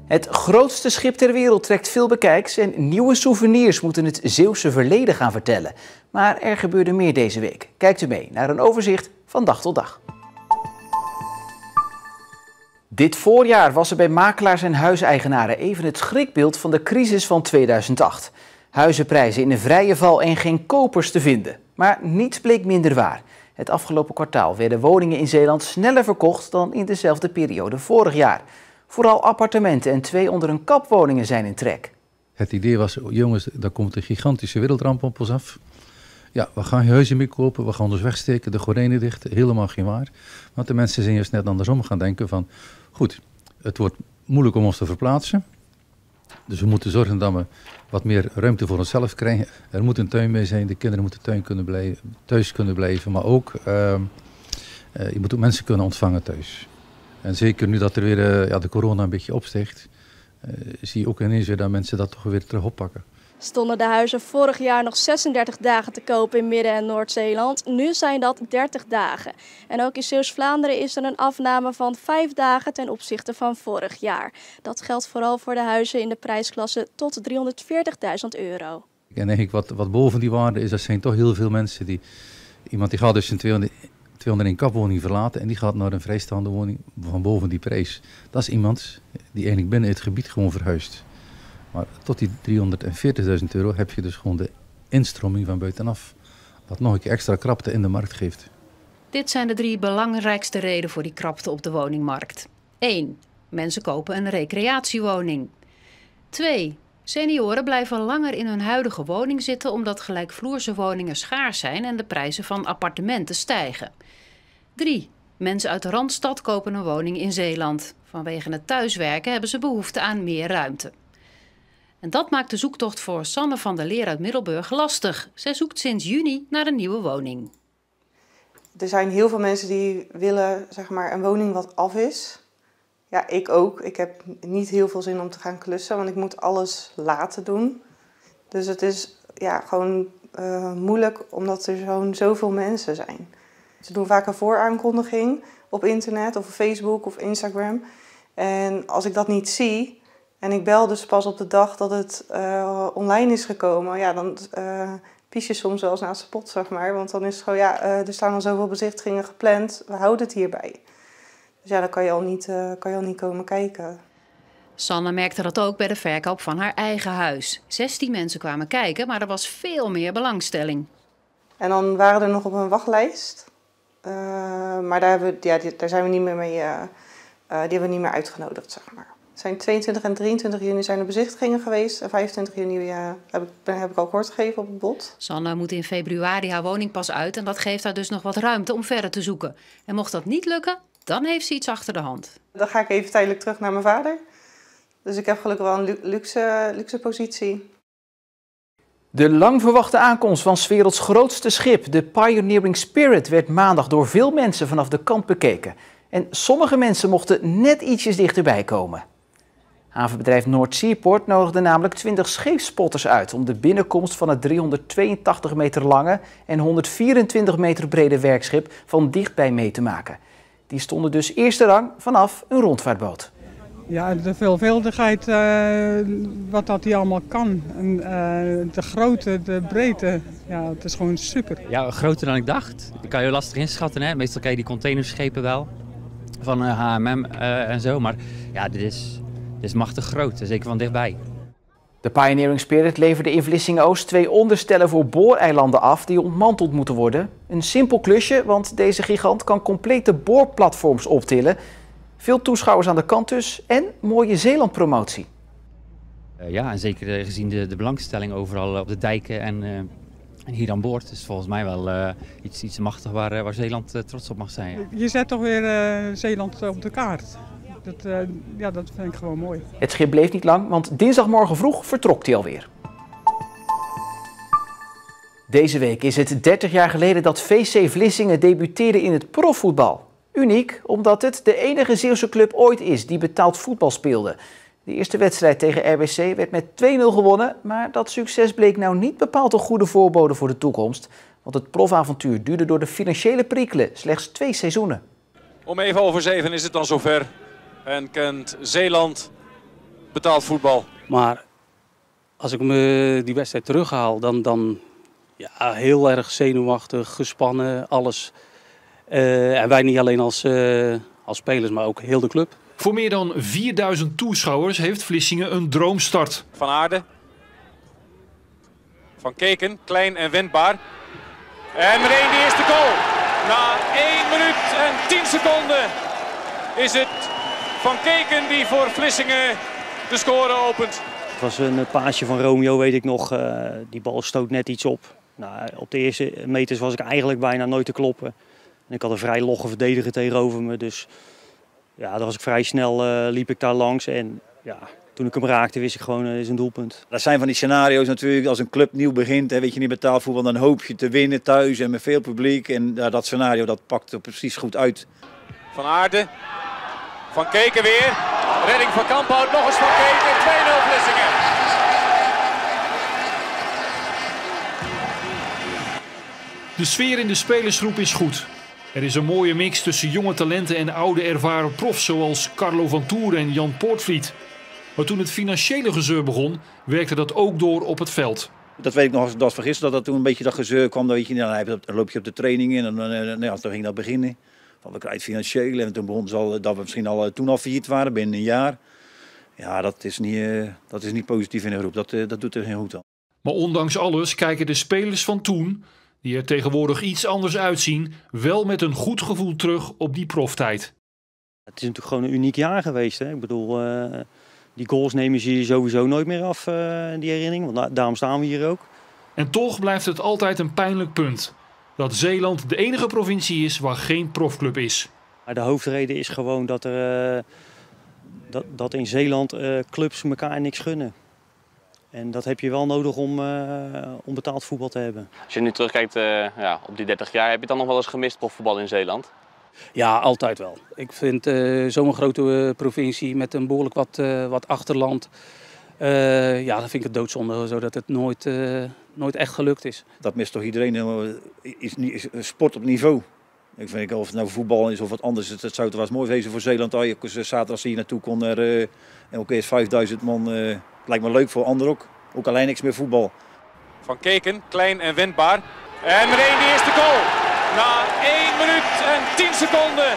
Het grootste schip ter wereld trekt veel bekijks en nieuwe souvenirs moeten het Zeeuwse verleden gaan vertellen. Maar er gebeurde meer deze week. Kijkt u mee naar een overzicht van dag tot dag. Dit voorjaar was er bij makelaars en huiseigenaren even het schrikbeeld van de crisis van 2008. Huizenprijzen in een vrije val en geen kopers te vinden. Maar niets bleek minder waar. Het afgelopen kwartaal werden woningen in Zeeland sneller verkocht dan in dezelfde periode vorig jaar. Vooral appartementen en 2 onder een kap woningen zijn in trek. Het idee was, jongens, daar komt een gigantische wereldramp op ons af. Ja, we gaan geen huizen meer kopen, we gaan ons wegsteken, de gordijnen dicht, helemaal geen waar. Want de mensen zijn juist net andersom gaan denken van, goed, het wordt moeilijk om ons te verplaatsen. Dus we moeten zorgen dat we wat meer ruimte voor onszelf krijgen. Er moet een tuin mee zijn, de kinderen moeten thuis kunnen blijven. Maar ook, je moet ook mensen kunnen ontvangen thuis. En zeker nu dat er weer de corona een beetje opstijgt, zie je ook ineens weer dat mensen dat toch weer terug oppakken. Stonden de huizen vorig jaar nog 36 dagen te kopen in Midden- en Noord-Zeeland. Nu zijn dat 30 dagen. En ook in Zeeuws-Vlaanderen is er een afname van 5 dagen ten opzichte van vorig jaar. Dat geldt vooral voor de huizen in de prijsklasse tot €340.000. En eigenlijk wat boven die waarde is, dat zijn toch heel veel mensen iemand die gaat dus een 201 kapwoning verlaten en die gaat naar een vrijstaande woning van boven die prijs. Dat is iemand die eigenlijk binnen het gebied gewoon verhuist. Maar tot die €340.000 heb je dus gewoon de instroming van buitenaf. Wat nog een keer extra krapte in de markt geeft. Dit zijn de 3 belangrijkste redenen voor die krapte op de woningmarkt. 1. Mensen kopen een recreatiewoning. 2. Senioren blijven langer in hun huidige woning zitten omdat gelijkvloerse woningen schaars zijn en de prijzen van appartementen stijgen. 3. Mensen uit de Randstad kopen een woning in Zeeland. Vanwege het thuiswerken hebben ze behoefte aan meer ruimte. En dat maakt de zoektocht voor Sanne van der Leer uit Middelburg lastig. Zij zoekt sinds juni naar een nieuwe woning. Er zijn heel veel mensen die willen een woning wat af is. Ja, ik ook. Ik heb niet heel veel zin om te gaan klussen, want ik moet alles laten doen. Dus het is gewoon moeilijk omdat er zoveel mensen zijn. Ze doen vaak een vooraankondiging op internet of op Facebook of Instagram. En als ik dat niet zie en ik bel dus pas op de dag dat het online is gekomen, dan pies je soms wel eens naast de pot, Want dan is het gewoon, er staan al zoveel bezichtigingen gepland, we houden het hierbij. Dus dan kan je al niet komen kijken. Sanne merkte dat ook bij de verkoop van haar eigen huis. 16 mensen kwamen kijken, maar er was veel meer belangstelling. En dan waren er nog op een wachtlijst. Maar daar zijn we niet meer mee, die hebben we niet meer uitgenodigd, Er zijn 22 en 23 juni zijn er bezichtigingen geweest. En 25 juni heb ik al kort gegeven op het bod. Sanne moet in februari haar woning pas uit en dat geeft haar dus nog wat ruimte om verder te zoeken. En mocht dat niet lukken, dan heeft ze iets achter de hand. Dan ga ik even tijdelijk terug naar mijn vader. Dus ik heb gelukkig wel een luxe positie. De lang verwachte aankomst van 's werelds grootste schip, de Pioneering Spirit, werd maandag door veel mensen vanaf de kant bekeken. En sommige mensen mochten net ietsjes dichterbij komen. Havenbedrijf Noord Seaport nodigde namelijk 20 scheepspotters uit om de binnenkomst van het 382 meter lange en 124 meter brede werkschip van dichtbij mee te maken. Die stonden dus eerste rang vanaf een rondvaartboot. Ja, de veelvuldigheid, wat dat hier allemaal kan. En, de grootte, de breedte, het is gewoon super. Ja, groter dan ik dacht. Dat kan je lastig inschatten, hè. Meestal kijk je die containerschepen wel, van H&M en zo. Maar ja, dit is machtig groot, zeker van dichtbij. De Pioneering Spirit leverde in Vlissingen-Oost 2 onderstellen voor booreilanden af die ontmanteld moeten worden. Een simpel klusje, want deze gigant kan complete boorplatforms optillen. Veel toeschouwers aan de kant dus en mooie Zeeland-promotie. Ja, en zeker gezien de belangstelling overal op de dijken en hier aan boord is volgens mij wel iets machtig waar Zeeland trots op mag zijn. Je zet toch weer Zeeland op de kaart. Dat vind ik gewoon mooi. Het schip bleef niet lang, want dinsdagmorgen vroeg vertrok hij alweer. Deze week is het 30 jaar geleden dat VC Vlissingen debuteerde in het profvoetbal. Uniek, omdat het de enige Zeeuwse club ooit is die betaald voetbal speelde. De eerste wedstrijd tegen RBC werd met 2-0 gewonnen, maar dat succes bleek nou niet bepaald een goede voorbode voor de toekomst. Want het profavontuur duurde door de financiële perikelen slechts 2 seizoenen. Om even over 7 is het dan zover en kent Zeeland betaald voetbal. Maar als ik me die wedstrijd terughaal, dan ja, heel erg zenuwachtig, gespannen, alles. En wij niet alleen als spelers, maar ook heel de club. Voor meer dan 4000 toeschouwers heeft Vlissingen een droomstart. Van Aarde. Van Keken, klein en wendbaar. En meteen de eerste goal. Na 1 minuut en 10 seconden is het Van Keken die voor Vlissingen de score opent. Het was een paasje van Romeo, weet ik nog. Die bal stoot net iets op. Nou, op de eerste meters was ik eigenlijk bijna nooit te kloppen. En ik had een vrij logge verdediger tegenover me. Dus ja, dan was ik vrij snel, liep ik daar langs. En ja, toen ik hem raakte, wist ik gewoon, is een doelpunt. Dat zijn van die scenario's natuurlijk, als een club nieuw begint, weet je, niet betaald voetbal, dan hoop je te winnen thuis en met veel publiek. En dat scenario, dat pakt er precies goed uit. Van Aarde. Van Keken weer. Redding van Kamphout, nog eens Van Keken. 2-0 Vlissingen. De sfeer in de spelersgroep is goed. Er is een mooie mix tussen jonge talenten en oude ervaren profs zoals Carlo van Toer en Jan Poortvliet. Maar toen het financiële gezeur begon, werkte dat ook door op het veld. Dat weet ik nog als van gisteren, dat toen een beetje dat gezeur kwam. Dan, weet je, dan loop je op de training in en toen ging dat beginnen. Van, we krijgen financieel en toen begon het al, dat we misschien toen al failliet waren binnen een jaar. Ja, dat is niet positief in de groep. Dat doet er geen goed aan. Maar ondanks alles kijken de spelers van toen, die er tegenwoordig iets anders uitzien, wel met een goed gevoel terug op die proftijd. Het is natuurlijk gewoon een uniek jaar geweest. Hè? Ik bedoel, die goals nemen ze je sowieso nooit meer af, die herinnering. Want daarom staan we hier ook. En toch blijft het altijd een pijnlijk punt. Dat Zeeland de enige provincie is waar geen profclub is. De hoofdreden is gewoon dat in Zeeland clubs elkaar niks gunnen. En dat heb je wel nodig om betaald voetbal te hebben. Als je nu terugkijkt op die 30 jaar, heb je het dan nog wel eens gemist profvoetbal in Zeeland? Ja, altijd wel. Ik vind zo'n grote provincie met een behoorlijk wat achterland, ja, dan vind ik het doodzonde, zodat het nooit echt gelukt is. Dat mist toch iedereen, is sport op niveau. Ik vind, of het nou voetbal is of wat anders, het zou toch wel eens mooi wezen voor Zeeland. Zaterdag hier naartoe kon en ook eerst 5000 man. Het lijkt me leuk voor anderen ook. Ook alleen niks meer voetbal. Van Keken, klein en wendbaar. En meteen de eerste goal. Na 1 minuut en 10 seconden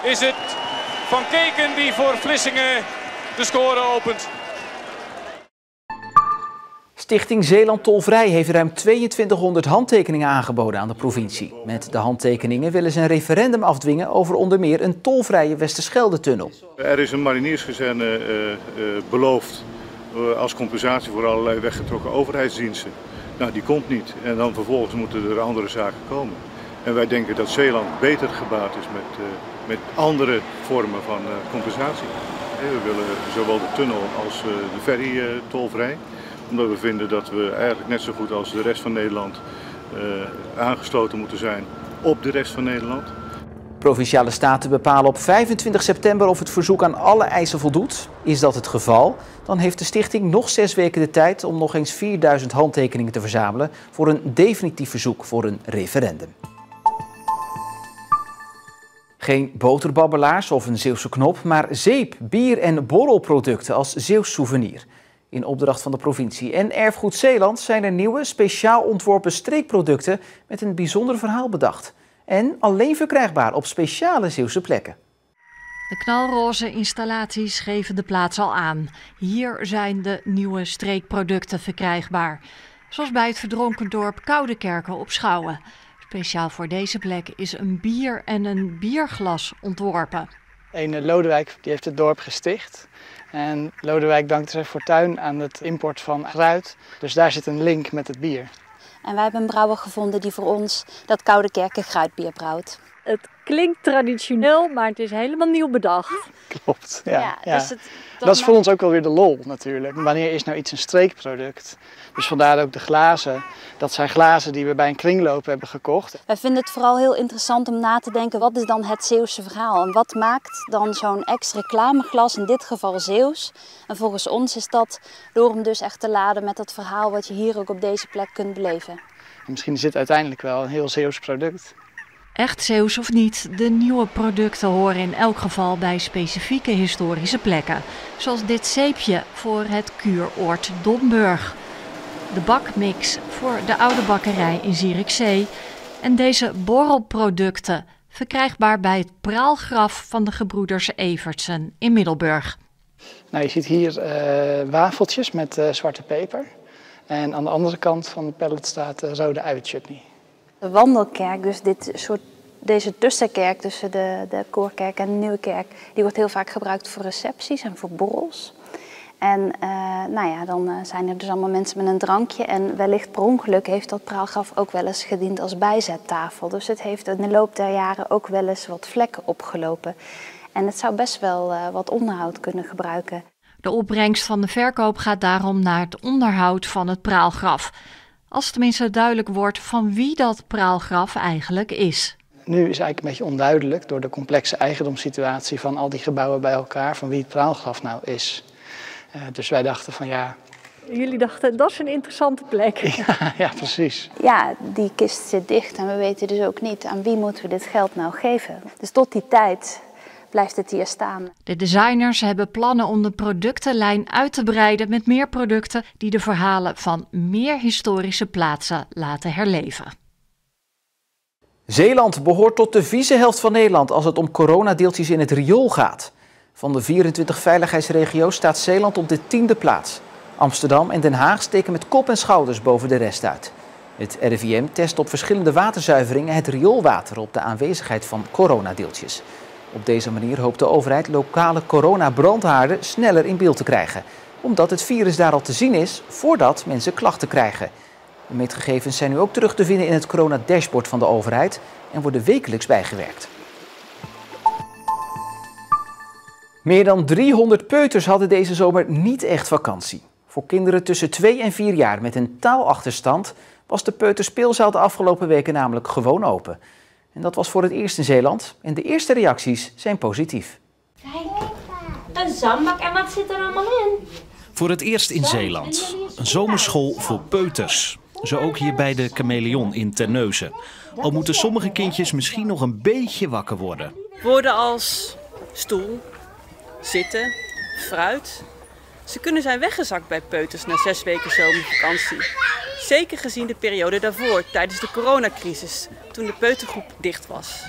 is het Van Keken die voor Vlissingen de score opent. Stichting Zeeland Tolvrij heeft ruim 2200 handtekeningen aangeboden aan de provincie. Met de handtekeningen willen ze een referendum afdwingen over onder meer een tolvrije Westerschelde-tunnel. Er is een marinierskazerne beloofd als compensatie voor allerlei weggetrokken overheidsdiensten. Nou, die komt niet en dan vervolgens moeten er andere zaken komen. En wij denken dat Zeeland beter gebaat is met andere vormen van compensatie. We willen zowel de tunnel als de ferry tolvrij. Omdat we vinden dat we eigenlijk net zo goed als de rest van Nederland aangesloten moeten zijn op de rest van Nederland. Provinciale staten bepalen op 25 september of het verzoek aan alle eisen voldoet. Is dat het geval, dan heeft de stichting nog 6 weken de tijd om nog eens 4000 handtekeningen te verzamelen voor een definitief verzoek voor een referendum. Geen boterbabbelaars of een Zeeuwse knop, maar zeep, bier en borrelproducten als Zeeuws souvenir. In opdracht van de provincie en Erfgoed Zeeland zijn er nieuwe, speciaal ontworpen streekproducten met een bijzonder verhaal bedacht. En alleen verkrijgbaar op speciale Zeeuwse plekken. De knalroze installaties geven de plaats al aan. Hier zijn de nieuwe streekproducten verkrijgbaar. Zoals bij het verdronken dorp Koudekerke op Schouwen. Speciaal voor deze plek is een bier en een bierglas ontworpen. Lodewijk die heeft het dorp gesticht. En Lodewijk dankte zijn fortuin aan het import van fruit. Dus daar zit een link met het bier. En wij hebben een brouwer gevonden die voor ons dat Koudekerke gruitbier brouwt. Het klinkt traditioneel, maar het is helemaal nieuw bedacht. Klopt, ja. Dus dat is voor ons ook wel weer de lol natuurlijk. Wanneer is nou iets een streekproduct? Dus vandaar ook de glazen. Dat zijn glazen die we bij een kringloop hebben gekocht. Wij vinden het vooral heel interessant om na te denken, wat is dan het Zeeuwse verhaal? En wat maakt dan zo'n ex-reclameglas, in dit geval Zeeuws? En volgens ons is dat door hem dus echt te laden met dat verhaal wat je hier ook op deze plek kunt beleven. En misschien is dit uiteindelijk wel een heel Zeeuws product. Echt Zeeuws of niet, de nieuwe producten horen in elk geval bij specifieke historische plekken. Zoals dit zeepje voor het kuuroord Domburg. De bakmix voor de oude bakkerij in Zierikzee. En deze borrelproducten, verkrijgbaar bij het praalgraf van de gebroeders Evertsen in Middelburg. Nou, je ziet hier wafeltjes met zwarte peper. En aan de andere kant van de pallet staat rode uienchutney. De wandelkerk, dus deze tussenkerk tussen de koorkerk en de nieuwe kerk, die wordt heel vaak gebruikt voor recepties en voor borrels. En dan zijn er dus allemaal mensen met een drankje en wellicht per ongeluk heeft dat praalgraf ook wel eens gediend als bijzettafel. Dus het heeft in de loop der jaren ook wel eens wat vlekken opgelopen. En het zou best wel wat onderhoud kunnen gebruiken. De opbrengst van de verkoop gaat daarom naar het onderhoud van het praalgraf. Als tenminste duidelijk wordt van wie dat praalgraf eigenlijk is. Nu is eigenlijk een beetje onduidelijk door de complexe eigendomssituatie van al die gebouwen bij elkaar van wie het praalgraf nou is. Dus wij dachten van ja... Jullie dachten, dat is een interessante plek. Ja, precies. Ja, die kist zit dicht en we weten dus ook niet aan wie moeten we dit geld nou geven. Dus tot die tijd blijft het hier staan. De designers hebben plannen om de productenlijn uit te breiden met meer producten die de verhalen van meer historische plaatsen laten herleven. Zeeland behoort tot de vieze helft van Nederland als het om coronadeeltjes in het riool gaat. Van de 24 veiligheidsregio's staat Zeeland op de 10e plaats. Amsterdam en Den Haag steken met kop en schouders boven de rest uit. Het RIVM test op verschillende waterzuiveringen het rioolwater op de aanwezigheid van coronadeeltjes. Op deze manier hoopt de overheid lokale coronabrandhaarden sneller in beeld te krijgen, omdat het virus daar al te zien is voordat mensen klachten krijgen. De meetgegevens zijn nu ook terug te vinden in het corona-dashboard van de overheid en worden wekelijks bijgewerkt. Meer dan 300 peuters hadden deze zomer niet echt vakantie. Voor kinderen tussen 2 en 4 jaar met een taalachterstand was de peuterspeelzaal de afgelopen weken namelijk gewoon open. En dat was voor het eerst in Zeeland en de eerste reacties zijn positief. Kijk, een zandbak en wat zit er allemaal in? Voor het eerst in Zeeland. Een zomerschool voor peuters. Zo ook hier bij de Chameleon in Terneuzen. Al moeten sommige kindjes misschien nog een beetje wakker worden. Woorden als stoel, zitten, fruit. Ze kunnen zijn weggezakt bij peuters na 6 weken zomervakantie. Zeker gezien de periode daarvoor, tijdens de coronacrisis, toen de peutergroep dicht was.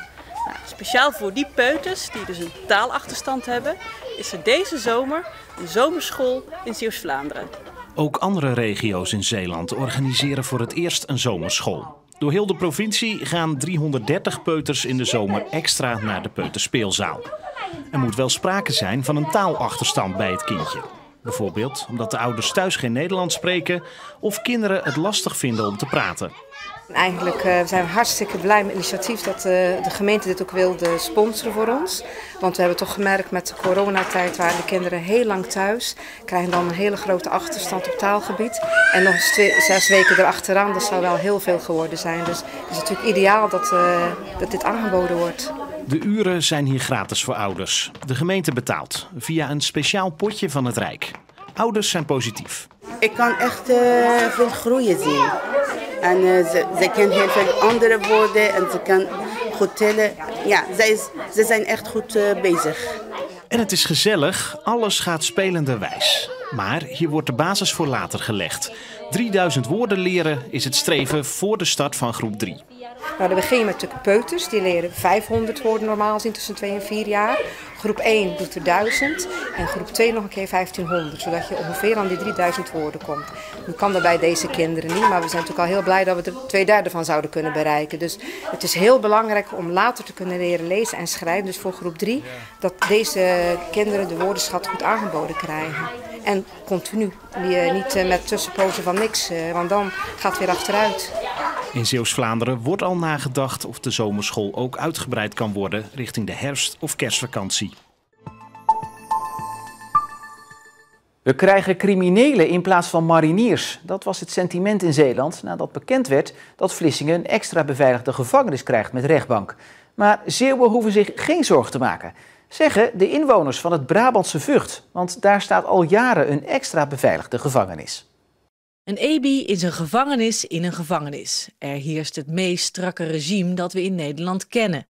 Nou, speciaal voor die peuters, die dus een taalachterstand hebben, is er deze zomer een zomerschool in Zeeuws-Vlaanderen. Ook andere regio's in Zeeland organiseren voor het eerst een zomerschool. Door heel de provincie gaan 330 peuters in de zomer extra naar de peuterspeelzaal. Er moet wel sprake zijn van een taalachterstand bij het kindje. Bijvoorbeeld omdat de ouders thuis geen Nederlands spreken of kinderen het lastig vinden om te praten. Eigenlijk zijn we hartstikke blij met het initiatief dat de gemeente dit ook wilde sponsoren voor ons. Want we hebben toch gemerkt met de coronatijd waren de kinderen heel lang thuis. Krijgen dan een hele grote achterstand op taalgebied. En nog eens 6 weken erachteraan, dat zou wel heel veel geworden zijn. Dus het is natuurlijk ideaal dat dit aangeboden wordt. De uren zijn hier gratis voor ouders. De gemeente betaalt via een speciaal potje van het Rijk. Ouders zijn positief. Ik kan echt veel groeien zien. En ze kan heel veel andere woorden en ze kan goed tellen. Ja, ze zijn echt goed bezig. En het is gezellig, alles gaat spelenderwijs. Maar hier wordt de basis voor later gelegd. 3000 woorden leren is het streven voor de start van groep 3. Nou, dan begin je met de peuters, die leren 500 woorden normaal zien tussen 2 en 4 jaar. Groep 1 doet er 1000 en groep 2 nog een keer 1500, zodat je ongeveer aan die 3000 woorden komt. Nu kan dat bij deze kinderen niet, maar we zijn natuurlijk al heel blij dat we er 2/3 van zouden kunnen bereiken. Dus het is heel belangrijk om later te kunnen leren lezen en schrijven, dus voor groep 3, dat deze kinderen de woordenschat goed aangeboden krijgen. En continu, niet met tussenpozen van niks, want dan gaat het weer achteruit. In Zeeuws-Vlaanderen wordt al nagedacht of de zomerschool ook uitgebreid kan worden richting de herfst- of kerstvakantie. We krijgen criminelen in plaats van mariniers. Dat was het sentiment in Zeeland nadat bekend werd dat Vlissingen een extra beveiligde gevangenis krijgt met rechtbank. Maar Zeeuwen hoeven zich geen zorgen te maken, zeggen de inwoners van het Brabantse Vught, want daar staat al jaren een extra beveiligde gevangenis. Een EBI is een gevangenis in een gevangenis. Er heerst het meest strakke regime dat we in Nederland kennen.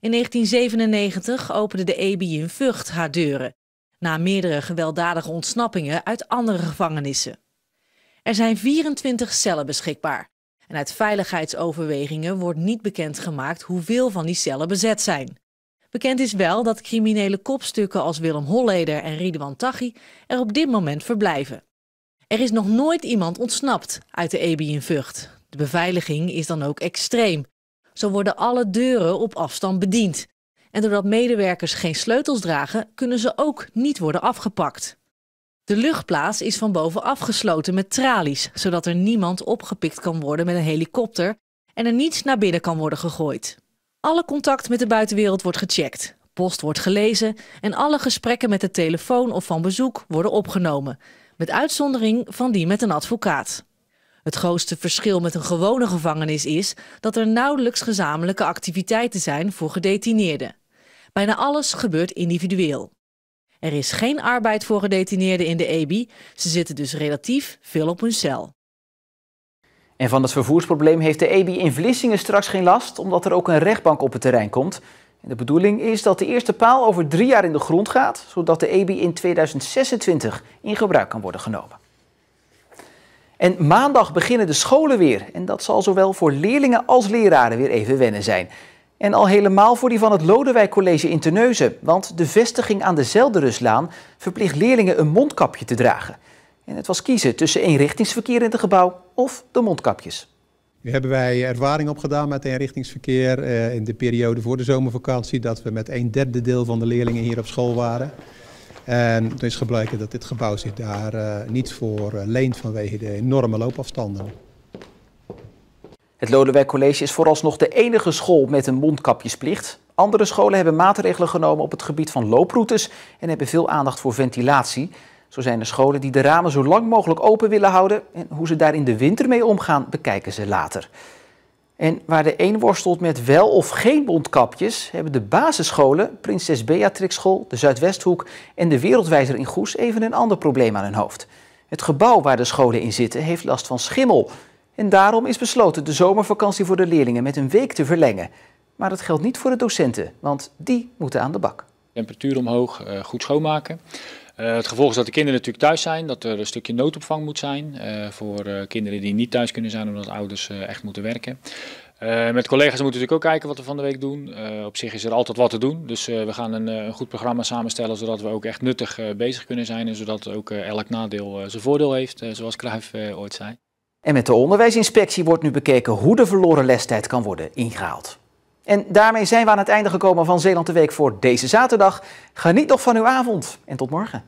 In 1997 opende de EBI in Vught haar deuren, na meerdere gewelddadige ontsnappingen uit andere gevangenissen. Er zijn 24 cellen beschikbaar. En uit veiligheidsoverwegingen wordt niet bekendgemaakt hoeveel van die cellen bezet zijn. Bekend is wel dat criminele kopstukken als Willem Holleder en Ridwan Taghi er op dit moment verblijven. Er is nog nooit iemand ontsnapt uit de EBI in Vught. De beveiliging is dan ook extreem. Zo worden alle deuren op afstand bediend. En doordat medewerkers geen sleutels dragen, kunnen ze ook niet worden afgepakt. De luchtplaats is van boven afgesloten met tralies, zodat er niemand opgepikt kan worden met een helikopter en er niets naar binnen kan worden gegooid. Alle contact met de buitenwereld wordt gecheckt, post wordt gelezen en alle gesprekken met de telefoon of van bezoek worden opgenomen, met uitzondering van die met een advocaat. Het grootste verschil met een gewone gevangenis is dat er nauwelijks gezamenlijke activiteiten zijn voor gedetineerden. Bijna alles gebeurt individueel. Er is geen arbeid voor gedetineerden in de EBI, ze zitten dus relatief veel op hun cel. En van het vervoersprobleem heeft de EBI in Vlissingen straks geen last, omdat er ook een rechtbank op het terrein komt. En de bedoeling is dat de eerste paal over 3 jaar in de grond gaat, zodat de EBI in 2026 in gebruik kan worden genomen. En maandag beginnen de scholen weer en dat zal zowel voor leerlingen als leraren weer even wennen zijn. En al helemaal voor die van het Lodewijk College in Terneuzen, want de vestiging aan de Zelderuslaan verplicht leerlingen een mondkapje te dragen. En het was kiezen tussen eenrichtingsverkeer in het gebouw of de mondkapjes. Nu hebben wij ervaring opgedaan met eenrichtingsverkeer in de periode voor de zomervakantie, dat we met 1/3 deel van de leerlingen hier op school waren. En toen is gebleken dat dit gebouw zich daar niet voor leent vanwege de enorme loopafstanden. Het Lodewijk College is vooralsnog de enige school met een mondkapjesplicht. Andere scholen hebben maatregelen genomen op het gebied van looproutes en hebben veel aandacht voor ventilatie. Zo zijn er scholen die de ramen zo lang mogelijk open willen houden en hoe ze daar in de winter mee omgaan bekijken ze later. En waar de een worstelt met wel of geen mondkapjes, hebben de basisscholen, Prinses Beatrix School, de Zuidwesthoek en de Wereldwijzer in Goes even een ander probleem aan hun hoofd. Het gebouw waar de scholen in zitten heeft last van schimmel. En daarom is besloten de zomervakantie voor de leerlingen met een week te verlengen. Maar dat geldt niet voor de docenten, want die moeten aan de bak. Temperatuur omhoog, goed schoonmaken. Het gevolg is dat de kinderen natuurlijk thuis zijn, dat er een stukje noodopvang moet zijn voor kinderen die niet thuis kunnen zijn omdat ouders echt moeten werken. Met collega's moeten we natuurlijk ook kijken wat we van de week doen. Op zich is er altijd wat te doen, dus we gaan een goed programma samenstellen zodat we ook echt nuttig bezig kunnen zijn en zodat ook elk nadeel zijn voordeel heeft, zoals Cruijff ooit zei. En met de onderwijsinspectie wordt nu bekeken hoe de verloren lestijd kan worden ingehaald. En daarmee zijn we aan het einde gekomen van Zeeland de Week voor deze zaterdag. Geniet nog van uw avond en tot morgen.